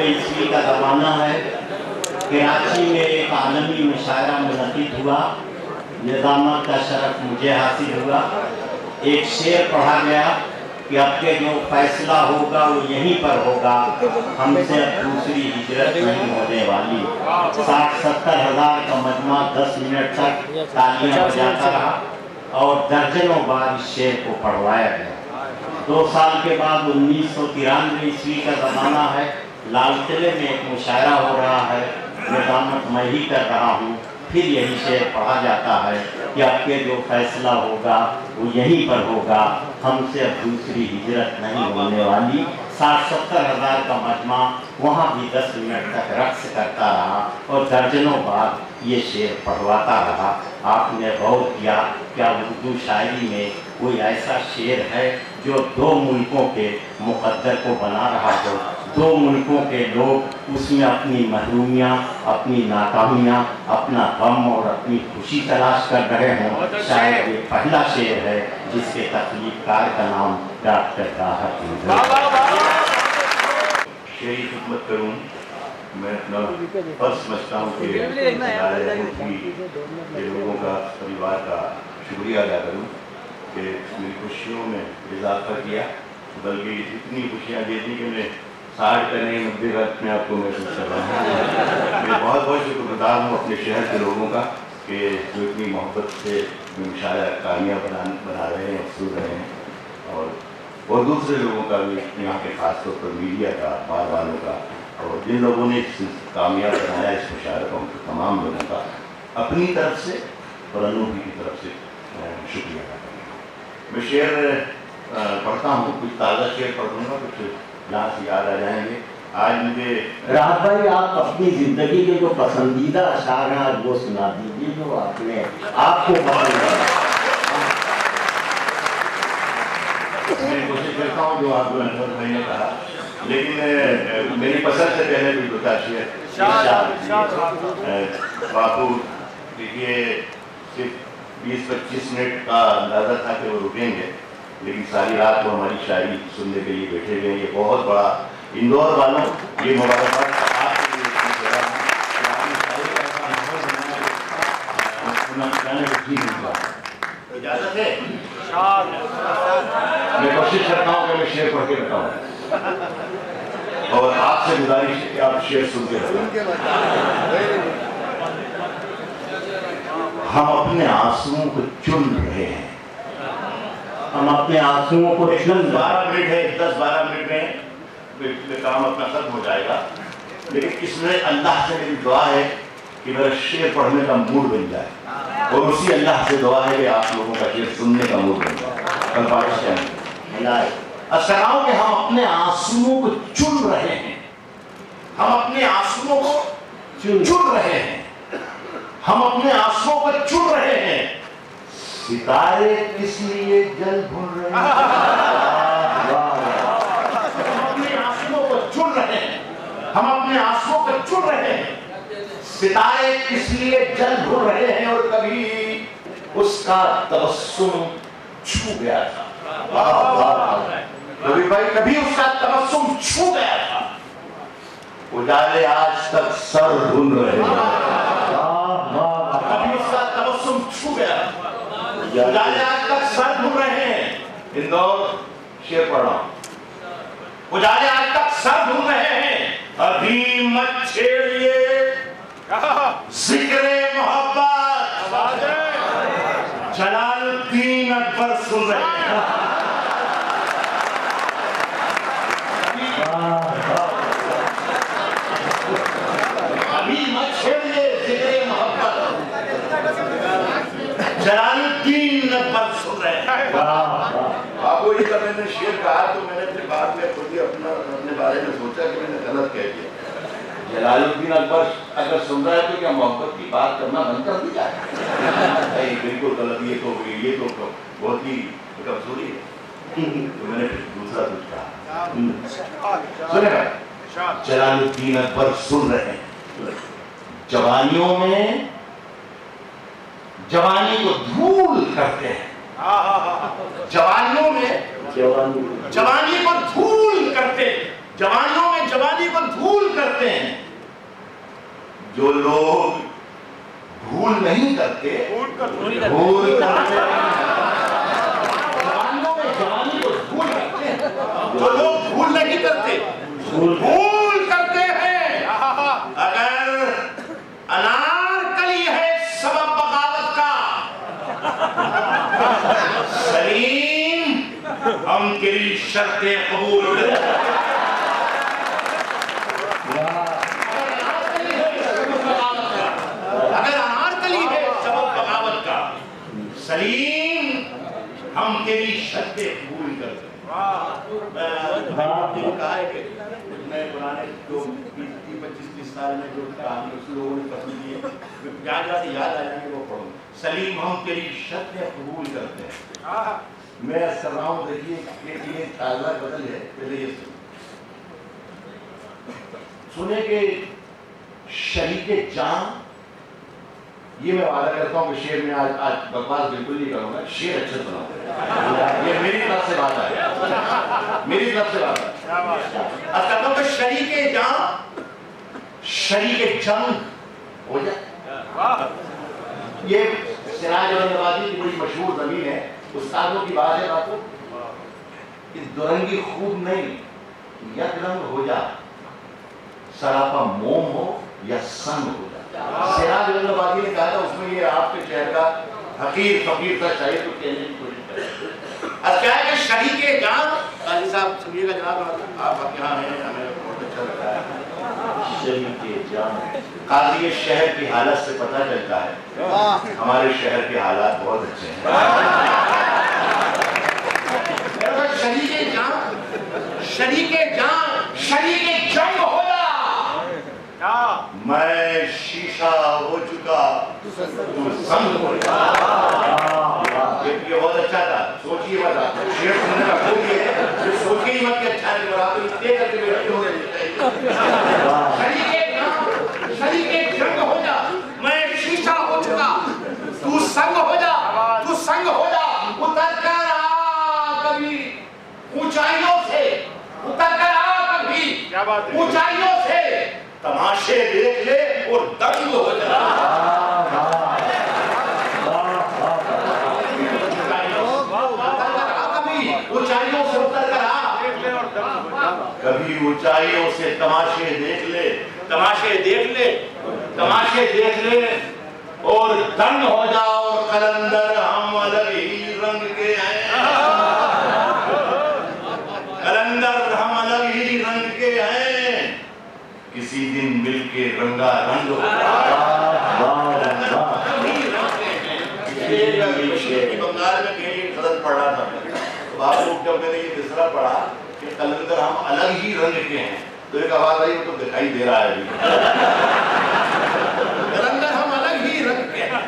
ईस्वी का ज़माना है। कराची में एक आलमी मुशायरा मुनक़िद हुआ, निज़ामत का शरफ मुझे हासिल हुआ। एक शेर पढ़ा गया कि अब के जो फैसला होगा वो यहीं पर होगा, हमसे अब दूसरी हिजरत नहीं होने वाली। 60-70 हज़ार का मजमा 10 मिनट तक तालियां बजाता रहा और दर्जनों बार इस शेर को पढ़वाया गया। 2 साल के बाद 1993 ईस्वी का ज़माना है। लाल किले में एक मुशायरा हो रहा है, निज़ामत मैं ही कर रहा हूँ। फिर यही शेर पढ़ा जाता है कि अब के जो फैसला होगा वो यहीं पर होगा, हमसे अब दूसरी हिजरत नहीं होने वाली। 60-70 हज़ार का मजमा वहाँ भी 10 मिनट तक रक्स करता रहा और दर्जनों बार ये शेर पढ़वाता रहा। आपने गौर किया क्या उर्दू शायरी में कोई ऐसा शेर है जो 2 मुल्कों के मुक़द्दर को बना रहा हो, 2 मुल्कों के लोग उसमें अपनी महरूमियाँ, अपनी नाकामियाँ, अपना गम और अपनी खुशी तलाश कर रहे हों। शायद ये पहला शेर है जिसके तख्लीक़कार का नाम डॉक्टर राहत है। यही खिदमत करूँ, मैं अपना फर्ज समझता हूँ कि ये लोगों का, परिवार का शुक्रिया अदा करूँ कि मेरी खुशियों में इजाफा किया, बल्कि इतनी खुशियाँ दे दी कि मैं 60 का नहीं 90 का अपने आप को महसूस कर रहा हूँ। मैं बहुत बहुत शुक्रगुजार हूँ अपने शहर के लोगों का कि जो इतनी मोहब्बत से मुशायरा कहानियाँ बना रहे हैं, सुन रहे हैं, और दूसरे लोगों का भी, यहाँ के खासतौर पर मीडिया का, अखबार वालों का, और जिन लोगों ने कामयाब बनाया इस मुशायरे को, उनके तमाम लोगों का अपनी तरफ से और अनूठी की तरफ से शुक्रिया अदा करूँगा। मैं शेर पढ़ता हूँ, कुछ ताज़ा शेर पढ़ दूँगा, कुछ यहाँ से याद आ जाएंगे। आज मुझे राहत भाई, आप अपनी ज़िंदगी के जो पसंदीदा अशार हैं आज वो सुना दीजिए जो आपको पसंद है। मैं कोशिश करता हूँ जो आप अनवर भाई ने कहा, लेकिन मेरी पसंद से पहले भी 2-4 शेर बापू, देखिए सिर्फ 20-25 मिनट का अंदाज़ा था कि वो रुकेंगे, लेकिन सारी रात वो हमारी शायरी सुनने के लिए बैठे हुए हैं। ये बहुत बड़ा, इंदौर वालों ये मुबारकबाद आपके लिए इजाज़त है। मैं कोशिश करता हूँ कि मैं शेर पढ़ के बताऊँ, और आपसे गुजारिश है कि आप शेर सुन के बताएं। हम अपने आंसुओं को चुन रहे हैं, हम अपने आंसुओं को 12 मिनट है, 10-12 मिनट में काम अपना खत्म हो जाएगा, लेकिन इसमें अल्लाह से मेरी दुआ है कि मेरा शेर पढ़ने का मूड बन जाए, और उसी अल्लाह से दुआ है कि आप लोगों का शेर सुनने का मूड बन जाए। कल बारिश असराओं के हम अपने आंसुओं को चुन रहे हैं, हम अपने आंसुओं को चुन रहे हैं, हम अपने आंसुओं को चुन रहे हैं। सितारे किस लिए जल भूल रहे हैं, हम अपने आंसुओं को चुन रहे हैं, हम अपने आंसुओं को चुन रहे हैं। सितारे किस लिए जल भूल रहे हैं, और कभी उसका तबस्सुम छू गया था। रवि भाई, कभी उसका तबस्सुम छू गया था। उजाले आज तक सर ढूंढ रहे हैं, कभी उसका तबस्सुम छू गया था। उजाले आज तक सर ढूंढ रहे हैं। इंदौर शेर पढ़ रहा हूं। उजाले आज तक सर ढूंढ रहे हैं, अभी मत छेड़िए जिक्रे मोहब्बत, जलालुद्दीन अकबर सुन रहे हैं। अभी मत छेड़िए जिक्रे मोहब्बत, जलालुद्दीन अकबर सुन रहे हैं। आपको ये जब मैंने शेर कहा तो मैंने फिर बाद में खुद ही अपने बारे में सोचा कि मैंने गलत कह दिया। जलालुद्दीन अकबर अगर सुन रहा है तो क्या मोहब्बत की बात करना बंद कर दिया? नहीं, बिल्कुल गलत। ये तो बहुत ही कमजोरी है। तो मैंने फिर दूसरा कुछ कहा। सुने, जलालुद्दीन अकबर सुन रहे हैं। जवानियों में जवानी को धूल करते हैं। जवानियों में जवानी को धूल करते हैं, जवानियों में जवानी को धूल करते हैं। जो लोग भूल नहीं करते, भूल करते हैं। जवानियों में जवानी को धूल करते हैं, जो लोग भूल नहीं करते, भूल करते हैं। अगर अनारकली है सबब बगावत का, सलीम हम तेरी शर्तें कबूल करते हैं। अगर अनारकली है सबब बगावत का, सलीम हम तेरी शर्तें कबूल करते हैं। आपने कहा है कि मैं पुराने जो 25-30 साल में जो कहानी उस लोगों ने पसंद की है, याद आ जाएंगे वो पढ़ो। सलीम हम तेरी शर्तें कबूल करते हैं। मैं कर रहा हूँ, देखिए ये ताज़ा बदल है, पहले ये सुने कि शरीके जान, ये मैं वादा करता हूँ कि शेर में आज बकवास बिल्कुल नहीं करूँगा, शेर अच्छे सुनाऊंगा। ये मेरी तरफ से बात है, मेरी तरफ से बात है। अब कहता हूँ कि शरीके जान, शरीके जंग हो जाए। ये सिराज औरंगाबादी की बड़ी मशहूर ज़मीन है, उस्तादों की बात है। बातों इस दुरंगी खूब नहीं, यकरंग हो जा, सरापा मोम हो या संग हो जा। सिराज औरंगाबादी ने कहा था, उसमें ये आपके शहर का हकीर फकीर था, शायद तो कहने की कोशिश करें। अब क्या है कि शरीके जान, काजी साहब सुनिएगा जनाब, आप यहाँ हैं, हमें बहुत अच्छा लग रहा है। शरीके जान, काजी ये शहर की हालत से पता चलता है हमारे शहर के हालात बहुत अच्छे हैं। शरीके जान, शरीके जान, शरीके जंग हो जा। मैं शीशा हो चुका, तू संग हो जा। ये बहुत अच्छा था, सोचिए मत आप, शेर सुनने का खूब ये है, जो सोचिए ही मत कि अच्छा है, और आप इतने करके बैठे हो शरीके जंग हो जा। मैं शीशा हो चुका, तू संग हो जा, तू संग हो जा। उतर कर आ कभी ऊंचाइयों से, उतर कर आ कभी ऊंचाइयों से, तमाशे देख ले और दंग हो जा। ऊंचाइयों से उतर कर आ, कभी ऊंचाइयों से तमाशे देख ले, तमाशे देख ले, तमाशे देख ले और दंग हो जा। और कलंदर हम अलग ही रंग के हैं, कलंदर हम अलग ही रंग के हैं, किसी दिन मिलके रंगा रंग हो। बंगाल में कहीं गलत पढ़ा था, बाबू जब मैंने ये मिसरा पढ़ा कि कलंदर हम अलग ही रंग के हैं, तो एक आवाज आई, वो तो दिखाई दे रहा है कलंदर हम अलग ही रंग के हैं।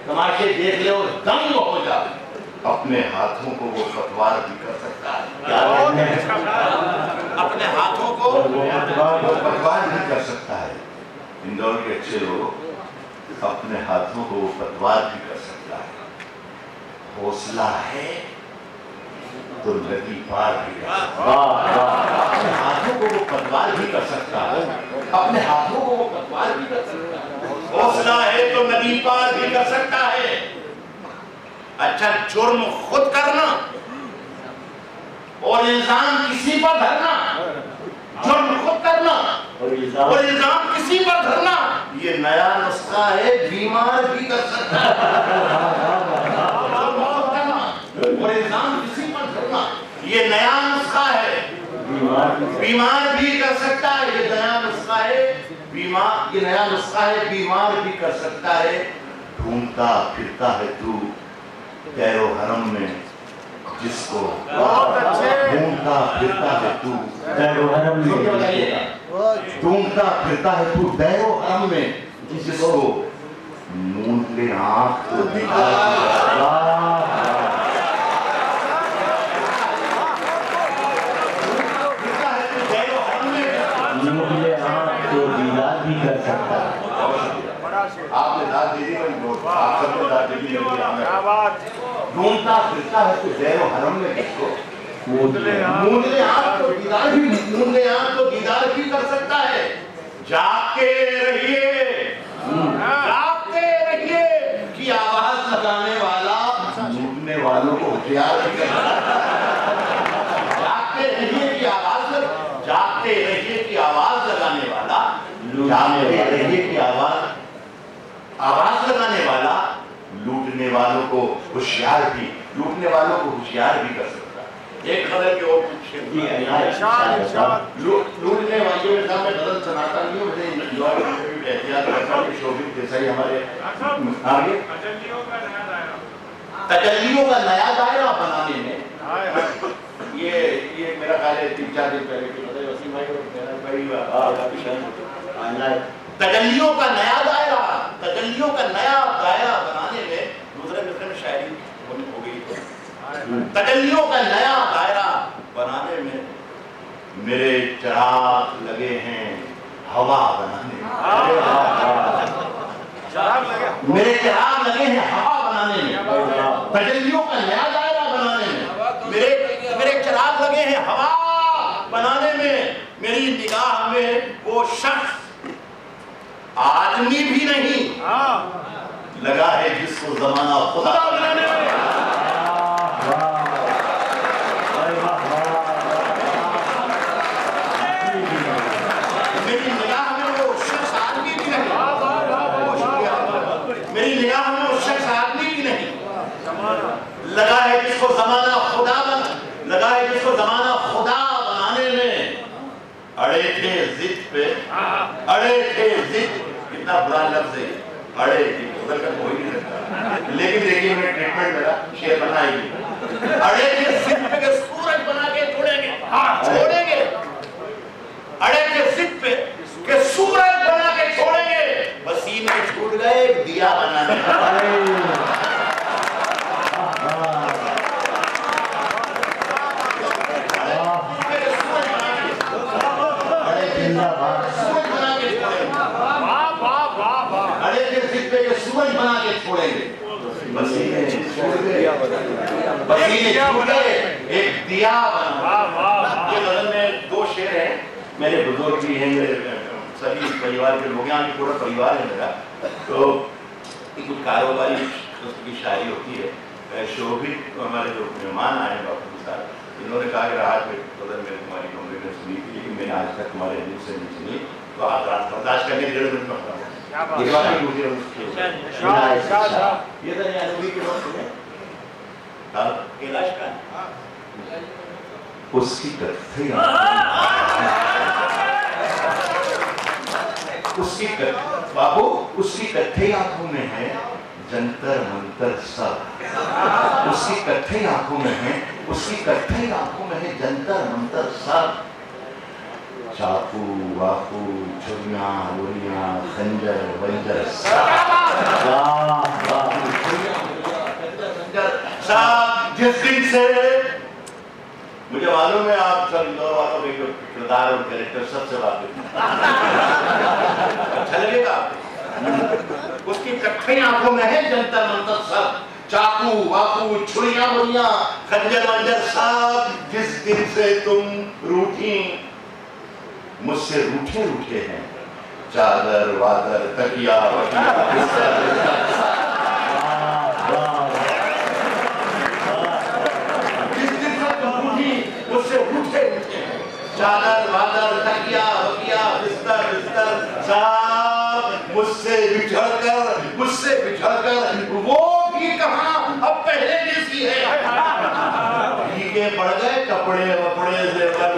तमाशे देख ले और दंग हो जा। अपने हाथों को वो पतवार भी कर सकता है, अपने हाथों को वो पतवार भी कर सकता है। इंदौर के अच्छे लोग, अपने हाथों को वो पतवार भी कर सकता है। हौसला है तो नदी पार भी कर सकता है। अपने हाथों को वो पतवार भी कर सकता है, अपने हाथों को वो पतवार भी कर सकता है। हौसला है तो नदी पार भी कर सकता है। अच्छा, जुर्म खुद करना और इल्जाम किसी पर धरना, जुर्म खुद करना और इल्जाम किसी पर धरना, ये नया नुस्खा है, बीमार भी कर सकता है। जुर्म खुद करना और इल्जाम किसी पर धरना, ये नया नुस्खा है, बीमार भी कर सकता है। ये नया नुस्खा है, बीमार, ये नया नुस्खा है, बीमार भी कर सकता है। ढूंढता फिरता है तू कैरो हरम में जिसको, ढूंढता फिरता है तू कैरो हरम में, ढूंढता फिरता है तू कैरो हरम में जिसको मूंद ले आँख तो दिखा। आपने दाद ढूंढता फिरता है तो ज़ैर हरम में किसको मूंदले आँख तो दीदार भी कर सकता है। जागते रहिए कि आवाज लगाने वाला ढूंढने वालों को होशियार भी कर सकता है। जागते रहिए कि आवाज लगाने वाला लूटने वालों को होशियार भी कर सकता है। एक खबर की और लूटने वालों के सामने गलत सुनाता नहीं हूँ, मुझे एहतियात करता हूँ। शोभित देसाई हमारे आगे तजल्लियों का नया दायरा बनाने में ये मेरा ख्याल है 3-4 दिन पहले की बताइए वसीम भाई और मेरा भाई तजल्लियों का नया दायरा बनाने में दूसरे में शायरी हो गई। तजल्लियों का नया दायरा बनाने में मेरे चिराग लगे हैं हवा बनाने में। मेरे चिराग लगे हैं हवा बनाने में, तजल्लियों का नया दायरा बनाने में मेरे चिराग लगे हैं हवा बनाने में। मेरी निगाह में वो शख्स आदमी भी नहीं लगा है जिसको जमाना खुदा बनाने में। मेरी निगाह में वो शख्स आदमी भी नहीं, मेरी निगाह में वो शख्स आदमी भी नहीं लगा है जिसको जमाना खुदा बनाने में। अड़े थे जिद, कितना बुरा लफ्ज है अड़े थे, उधर का कोई नहीं लगता, लेकिन देखिए मेरे ट्रीटमेंट मेरा शेर बनाएगी। अड़े थे जिद पे के सूरज बना के छोड़ेंगे, अड़े थे जिद पे के सूरज बना के छोड़ेंगे, पसीने छूट गए दिया बनाने। सूरज बना के छोड़ेंगे, पसीने छूट गए एक दिया बना। ये गज़ल में 2 शेर हैं, मेरे बुजुर्ग भी हैं, मेरे सभी परिवार के लोग, यहाँ पूरा परिवार है मेरा। तो कुछ कारोबारी की शायरी होती है। शोभित हमारे जो मेहमान आए हैं डॉक्टर साहब, इन्होंने कहा कि राहत में गज़ल मेरे तुम्हारी कमरे में सुनी थी, लेकिन मैंने आज तक तुम्हारे दिल से नहीं सुनी, तो आप रात बर्दाश्त करके 1.5 मिनट में बताऊँ। ये बात ही मुझे ये तो यानी के लोग सुने कैलाश का उसकी बाबू उसकी कत्थई आंखों में है जंतर मंतर सब। उसकी कत्थई आंखों में है जंतर मंतर सब। चाकू वाकू छुरियां लोरियां खंजर वंजर सब। जिस दिन से मुझे मालूम है आप सब इंदौर वालों के किरदार और कैरेक्टर सबसे वाकिफ अच्छा लगेगा आपको। उसकी कत्थई आंखों में है जंतर मंतर सब। चाकू वाकू छुरियां लोरियां खंजर वंजर सब। जिस दिन से तुम रूठी मुझसे रूठे हैं, चादर वादर तकिया जिस दिन से तुम रूठी मुझसे रूठे हैं, चादर वादर तकिया वकिया बिस्तर सब। मुझसे बिछड़ कर वो भी कहाँ अब पहले जैसी है। भीगे पड़ गए कपड़े वपड़े जेवर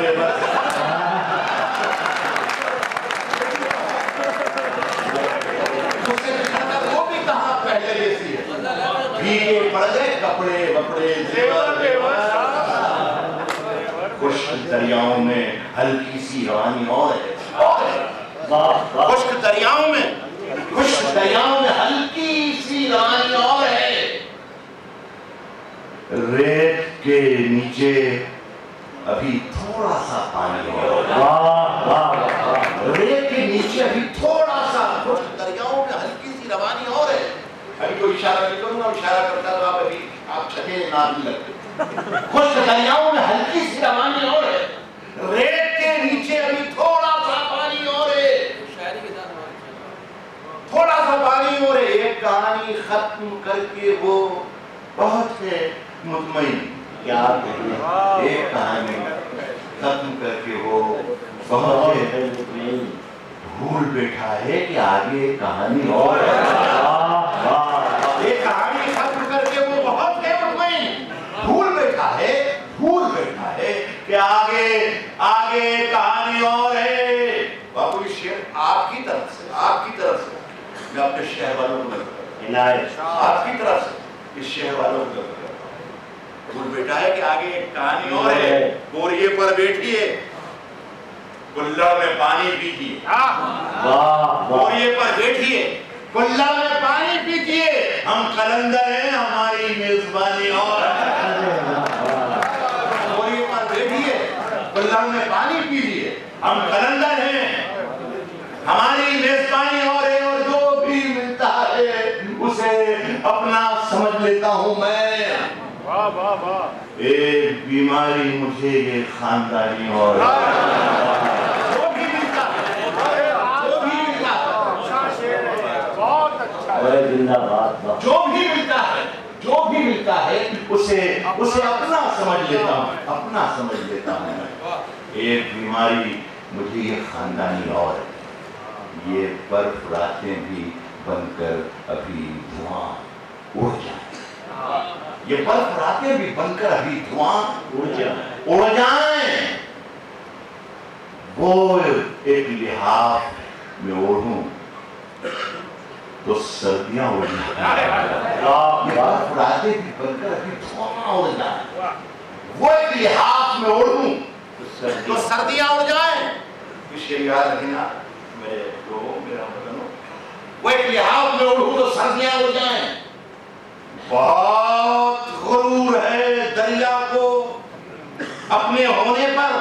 भीगे पड़ गए कपड़े वपड़े खुश्क दरियाओं में हल्की सी रवानी और है। खुश्क दरियाओं में हल्की सी रवानी और है। रेत के नीचे अभी थोड़ा सा पानी और रेत के नीचे अभी थोड़ा सा। खुश्क दरियाओं में हल्की सी रवानी और है। अभी कोई इशारा नहीं کروں گا اشارہ کرتا تو آپ ابھی آپ چھٹے نہ بھی لگتے. خشک دریاؤں میں ہلکی سی روانی اور ہے, ریت کے نیچے ابھی تھوڑا سا پانی اور ہے, تھوڑا سا پانی اور ہے. ایک کہانی ختم کر کے وہ بہت ہے مطمئن. کیا ایک کہانی ختم کر کے وہ بہت ہے بھول بیٹھا ہے کہ آگے کہانی اور ہے. ایک کہانی ختم کر کے وہ بہت ہے مطمئن, بھول بیٹھا ہے کہ آگے کہانی اور ہے. باپو یہ شعر آپ کی طرف سے میں اپنے شہر والوں کو عنایت, آپ کی طرف سے اس شہر والوں کو بھول بیٹھا ہے کہ آگے ایک کہانی اور ہے. بوریے پر بیٹھیے, کلڑ میں پانی پیجیے. بوریے پر بیٹھیے, کلڑ میں پانی پیجیے. ہم قلندر ہیں, ہماری میزبانی اور ہے. بوریے پر بیٹھیے, کلڑ میں پانی پیجیے. ہم قلندر ہیں, ہماری میزبانی اور ہے. اور جو بھی ملتا ہے اسے اپنا سمجھ لیتا ہوں میں. ایک بیماری مجھے یہ خاندانی اور جو بھی ملتا ہے اسے اپنا سمجھ لیتا ہوں. ایک بیماری مجھے یہ خاندانی اور یہ برف راتیں بھی بن کر ابھی دھواں اڑ جائیں. یہ برف راتیں بھی بن کر ابھی دھواں اڑ جائیں. وہ ایک لحاف میں اوڑھوں تو سردیاں اڑ جائیں. برف راتیں بھی بن کر ابھی دھواں اڑ جائیں. وہ ایک لحاف میں اوڑھوں تو سردیاں اڑ جائیں. اس شعر یاد رکھنا میرے لوگوں, میرا وطنوں. وہ ایک لحاف میں اوڑھوں تو سردیاں اڑ جائیں. بہت غرور ہے دریا کو اپنے ہونے پر,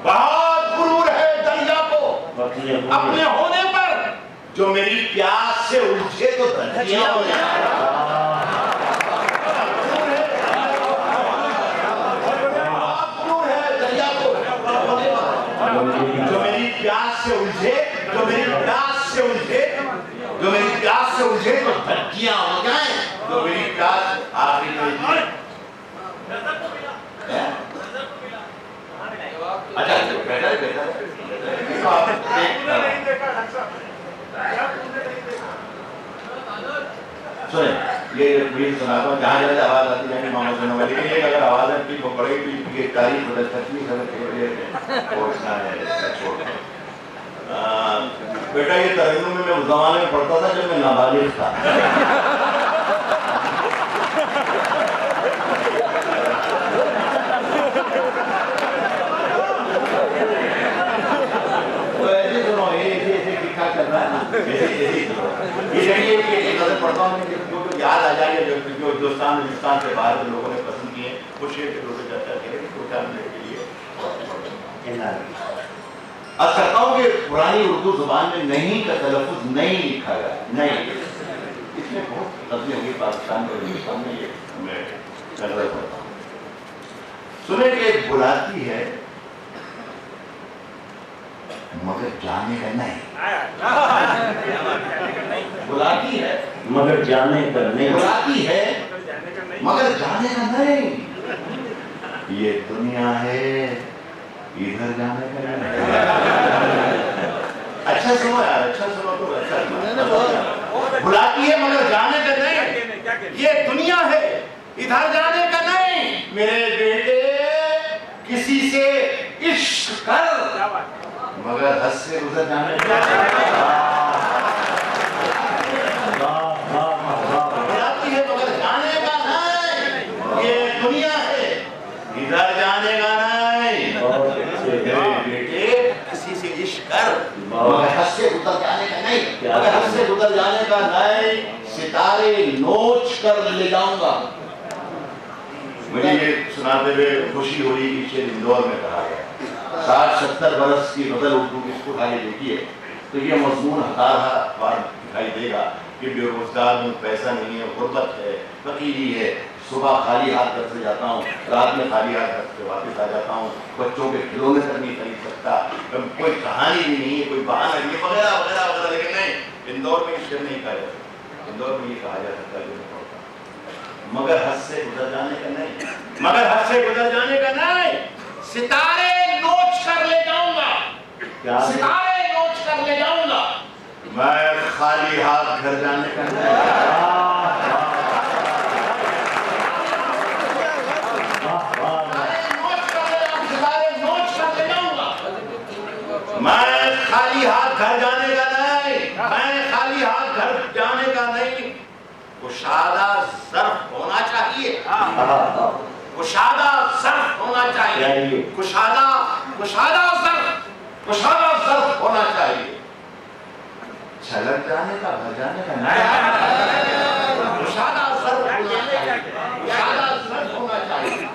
بہت غرور ہے دریا کو اپنے ہونے پر. جو میری پیاس سے الجھے تو دریا ہو جائے. بہت غرور ہے دریا کو جو میری پیاس سے الجھے تو دھجیاں ہو جائیں. جو میری پیاس آخری میں اچھا سنیں, یہ سناتا ہوں جہاں جہاں آواز آتی ہے محمد سنوں میں, لیکن یہ اگر آواز ہے تو پڑے گی یہ تاریخ بدل سکتی ہے. چھوڑنا ہے بیٹا. یہ ترنم میں اس زمانے میں پڑھتا تھا جب میں نابالغ تھا. تو ایسے سنو, ایسے ٹھیک ٹھاک چل رہا ہے نا, ایسے یہ نظر پڑھتا ہوں جو یاد آ جائے جو ہندوستان سے باہر کے لوگوں نے پسند کیے وہ شعر کے لوگ چرچا کریں گے 2-4 منٹ کے لیے. عرض کرتا ہوں کہ پرانی اردو زبان میں نہیں کا تلفظ نہیں لکھا گیا. نہیں, اس میں بہت غلطی ہوگی پاکستان اور ہندوستان میں. یہ میں نظر کرتا ہوں. سنیں کہ بلاتی ہے مگر جانے کا نہیں. بلاتی ہے مگر جانے کا نہیں. بلاتی ہے مگر جانے کا نہیں. یہ دنیا ہے ادھر جانے کا نہیں. اچھا سنو یار, اچھا سنو تو اچھا. بلاتی ہے مگر جانے کا نہیں. یہ دنیا ہے ادھر جانے کا نہیں. میرے بیٹے کسی سے عشق کر مگر حد سے گزر جانے کا بلاتی ہے مگر جانے کا نہیں. یہ دنیا ہے ادھر جانے کا نہیں. بیٹے کسی سے عشق کر مگر حد سے گزر جانے کا نہیں. مگر حد سے گزر جانے کا نہیں. ستارے نوچ کر لے جاؤں گا. مجھے یہ سناتے ہوئے خوشی ہو رہی کہ شعر اندور میں کہا گیا. 60-70 برس کی غزل اردو کی اس کو خالی دیکھیے تو یہ مضمون ہزار بار دکھائی دے گا کہ بے روزگار ہوں، پیسہ نہیں ہے، غربت ہے، فقیری ہے، صبح خالی ہاتھ گھر سے جاتا ہوں، رات میں خالی ہاتھ گھر سے واپس آ جاتا ہوں، بچوں کے کھلونے تک نہیں خرید سکتا، کوئی کہانی بھی نہیں ہے، کوئی بہانہ نہیں ہے، وغیرہ وغیرہ وغیرہ. لیکن نہیں، اندور میں یہ شعر نہیں کہا جا سکتا. اندور میں یہ کہا جا سکتا ہے کہ میں پڑھتا مگر حد سے گزر جانے کا نہیں، مگر حد سے گزر جانے کا نہیں. ستارے نوچ کر لے جاؤں گا، ستارے نوچ کر لے جاؤں گا، میں خالی ہاتھ گھر جانے کا نہیں. میں خالی ہاتھ گھر جانے کا نہیں، میں خالی ہاتھ گھر جانے کا نہیں. کشادہ ظرف ہونا چاہیے، کشادہ ظرف ہونا چاہیے، کشادہ ظرف ہونا چاہیے. چھلک جانے کا بھر جانے کا نہیں، کشادہ ظرف ہونا چاہیے، کشادہ ظرف ہونا چاہیے.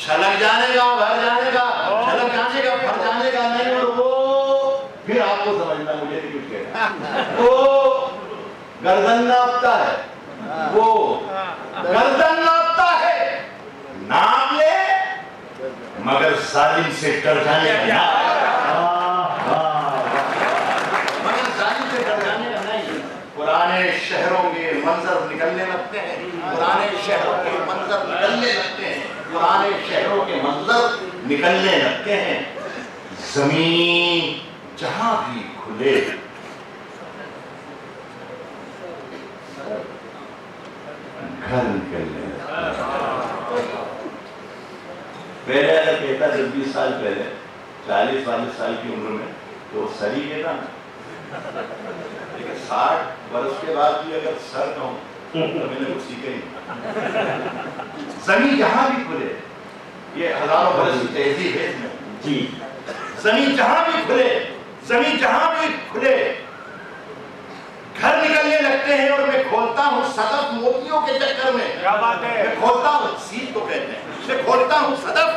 چھلک جانے کا بھر جانے کا، چھلک جانے کا بھر جانے کا نہیں. اور وہ پھر آپ کو سمجھنا، مجھے نہیں کچھ کہنا، وہ گردن ناپتا ہے، وہ گردن ناپتا ہے، ناپ لے مگر ظالم سے ڈر جانے کا نہیں، مگر ظالم سے ڈر جانے کا نہیں. پرانے شہروں کے منظر نکلنے لگتے ہیں، پرانے شہروں کے منظر نکلنے لگتے ہیں، پرانے شہروں کے منظر نکلنے لگتے ہیں. زمین جہاں بھی کھلے گھر نکلنے لگتے ہیں. پہلے اگر کہتا 20 سال پہلے، 40-42 سال کی عمر میں، تو سر ہی کہتا نا. لیکن 60 برس کے بعد بھی اگر سر کہوں تو میں نے کچھ سیکھا ہی. زمین جہاں بھی کھلے، یہ ہزاروں برس کی تہذیب ہے اس میں. جی، زمین جہاں بھی کھلے، زمین جہاں بھی کھلے گھر نکلنے لگتے ہیں. اور میں کھولتا ہوں صدف موتیوں کے چکر میں. کیا بات ہے؟ میں کھولتا ہوں، سیل کو کہتے ہیں، میں کھولتا ہوں صدف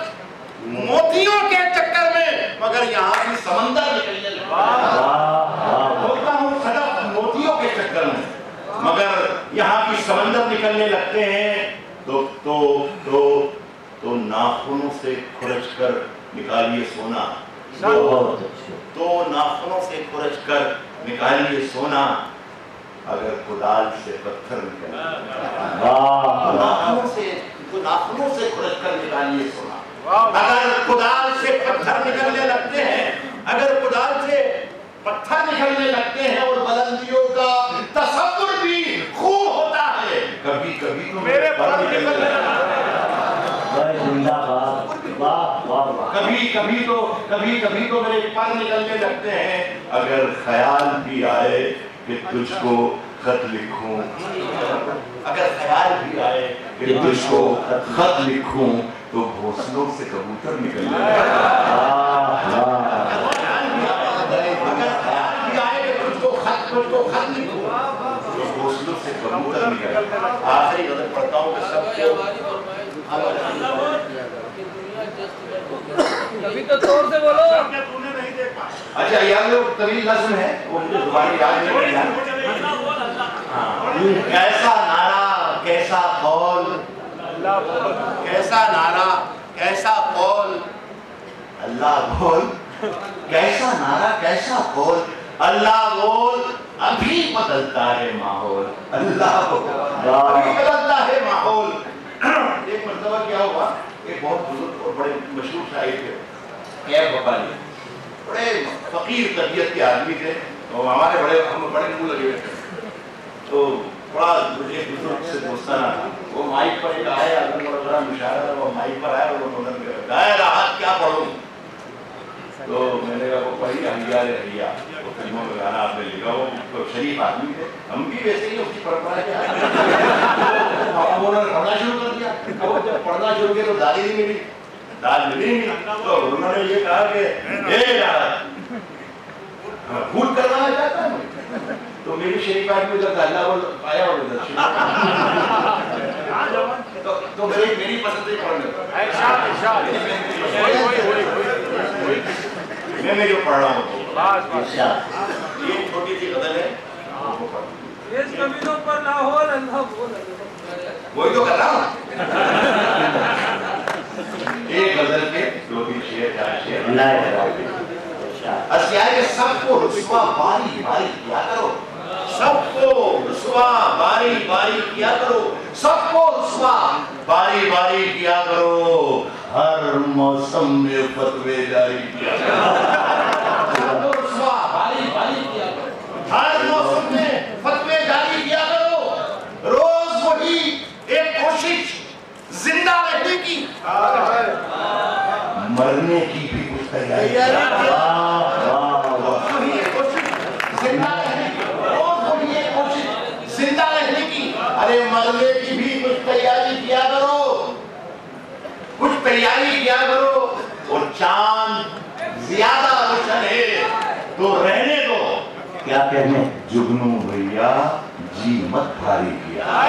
موتیوں کے چکر میں، مگر یہاں بھی سمندر نکلنے لگتا ہے. کھولتا ہوں صدف موتیوں کے چکر میں، مگر یہاں بھی سمندر نکلنے لگتے ہیں. تو ناخنوں سے کھرچ کر نکالیے سونا، تو ناخنوں سے کھرچ کر نکالیے سونا، اگر کدال سے پتھر نکلے، ناخنوں سے کھرچ کر نکالیے سونا. اگر کدال سے پتھر نکلنے لگتے ہیں، اگر کدال سے پتھر نکلنے لگتے ہیں، اور بلندیوں کا تصور بھی خوب ہوتا ہے، کبھی کبھی تو میرے پر نکلنے لگتے ہیں، کبھی کبھی تو میرے پر نکلنے لگتے ہیں. اگر خیال بھی آئے کہ تجھ کو خط لکھوں، اگر خیال بھی آئے کہ تجھ کو خط لکھوں، تو گھونسلوں سے کبوتر نکلنے لگتے ہیں. اگر خیال بھی آئے کہ تجھ کو خط لکھوں، تو گھونسلوں سے کبوتر نکلنے لگتے ہیں. آخری غزل پڑھتا ہوں کہ سب کو کبھی تو زور سے بولو. اچھا، یاد لوگ طویل نظم ہے، وہ مجھے زبانی یاد نہیں ہے. کیسا نعرہ کیسا قول، کیسا نعرہ کیسا قول، اللہ بول. کیسا نعرہ کیسا قول، اللہ بول. ابھی بدلتا ہے ماحول، اللہ بول، ابھی بدلتا ہے ماحول. ایک مرتبہ کیا ہوا، ایک بہت بزرگ اور بڑے مشہور شاعر تھے، ایب وفانی، بڑے فقیر طبیعت کے آدمی تھے، اور ہمارے ہم بڑے منہ لگے ہوئے تھے. تو بڑا ایک بزرگ سے دوستانہ تھا. وہ مائک پر ایک آیا، بڑا مشاعرہ، وہ مائک پر آیا، وہ گایا راحت کیا پڑھوں. تو میں نے کہا وہ پڑھی حیا رے حیا، وہ فلموں میں گانا آپ نے لکھا. وہ شریف آدمی تھے، ہم بھی ویسے ہی اس کی پرمپرا کے آئے. اب انہوں نے پڑھنا شروع کر دیا. اب جب پڑھنا شروع کیا تو دال ہی نہیں ملی، دال ملی نہیں. تو انہوں نے یہ کہا کہ اے راحت بھول کروانا چاہتا ہے. تو میری شریف آدمی ادھر اللہ بول آیا اور ادھر تو میری پسند ہی پڑھنے میں جو پڑھ رہا ہوں. یہ چھوٹی سی غزل ہے. اس کمینوں پر لاہور اللہ بول وہی تو کر رہا ہوں ایک غزل کے 2-3 شعر 4 شعر اسیائے کہ سب کو رسوا باری باری کیا کرو سب کو رسوا باری باری کیا کرو سب کو رسوا باری باری کیا کرو ہر موسم میں فتوے جاری کیا کرو سب کو رسوا باری باری کیا کرو ہر موسم میں فتوے جاری کیا کرو روز وہی ایک کوشش زندہ رہنے کی مرنے کی بھی کچھ تیاری زندہ رہنے کی ارے مرنے کی بھی کچھ تیاری کیا کرو کچھ تیاری کیا کرو اور چاند زیادہ روشن ہے تو رہنے دو کیا کہنے جگنو بھیا جی مت بھاری کیا